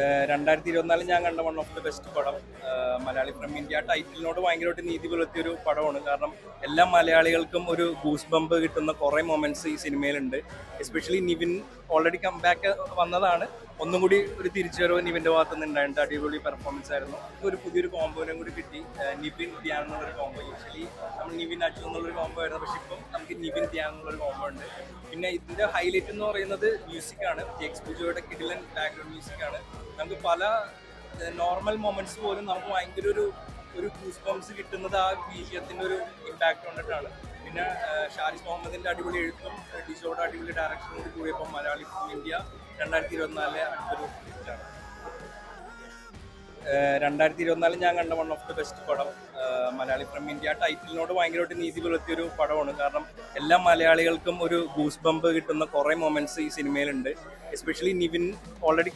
2024 ഞാൻ കണ്ട one of the best പടം മലയാളി ഫ്രം ഇന്ത്യ. ടൈറ്റിലിനോട് ഭയങ്കരമായിട്ട് നീതി പുലർത്തിയൊരു പടമാണ്. കാരണം എല്ലാ മലയാളികൾക്കും ഒരു ഗൂസ് ബമ്പ് കിട്ടുന്ന കുറേ മൊമെന്റ്സ് ഈ സിനിമയിലുണ്ട്. എസ്പെഷ്യലി നിവിൻ ഓൾറെഡി കംബാക്ക് വന്നതാണ്, ഒന്നും കൂടി ഒരു തിരിച്ചുവരവ് നിവിൻ്റെ ഭാഗത്ത് നിന്ന് ഉണ്ടായിട്ട് അടിപൊളി പെർഫോമൻസ് ആയിരുന്നു. ഒരു പുതിയൊരു കോമ്പോനും കൂടി കിട്ടി, നിവിൻ ധ്യാൻ എന്നുള്ളൊരു കോമ്പോ. യൂഷ്വലി നമ്മൾ നിവിൻ അച്ചു എന്നുള്ളൊരു കോമ്പോ ആയിരുന്നു, പക്ഷെ ഇപ്പം നമുക്ക് നിവിൻ ധ്യാൻ എന്നുള്ളൊരു കോമ്പോ ഉണ്ട്. പിന്നെ ഇതിൻ്റെ ഹൈലൈറ്റ് എന്ന് പറയുന്നത് മ്യൂസിക്കാണ്. ജെക്സ് ബിജോയുടെ കിഡിലൻ ബാക്ക്ഗ്രൗണ്ട് മ്യൂസിക്കാണ്. നമുക്ക് പല നോർമൽ മൊമെന്റ്സ് പോലും നമുക്ക് ഭയങ്കര ഒരു ഗൂസ് ബംസ് കിട്ടുന്നത് ആ ബീജിയത്തിൻ്റെ ഒരു ഇമ്പാക്ട് കൊണ്ടിട്ടാണ്. പിന്നെ ഷാരിസ് മുഹമ്മദിൻ്റെ അടിപൊളി എഴുത്തും ഡിജോയുടെ അടിപൊളി ഡയറക്ഷനും കൂടി കൂടിയപ്പോൾ മലയാളി ഫ്രം ഇന്ത്യ 2024 അടുത്തൊരു ഹിറ്റാണ്. 2024 ഞാൻ കണ്ട വൺ ഓഫ് ദി ബെസ്റ്റ് പടം മലയാളി ഫ്രം ഇന്ത്യ. ടൈറ്റിലിനോട് ഭയങ്കരമായിട്ട് നീതി പുലർത്തിയൊരു പടമാണ്. കാരണം എല്ലാ മലയാളികൾക്കും ഒരു ഗൂസ് ബമ്പ് കിട്ടുന്ന കുറേ മൊമെന്റ്സ് ഈ സിനിമയിലുണ്ട്. Especially Nivin already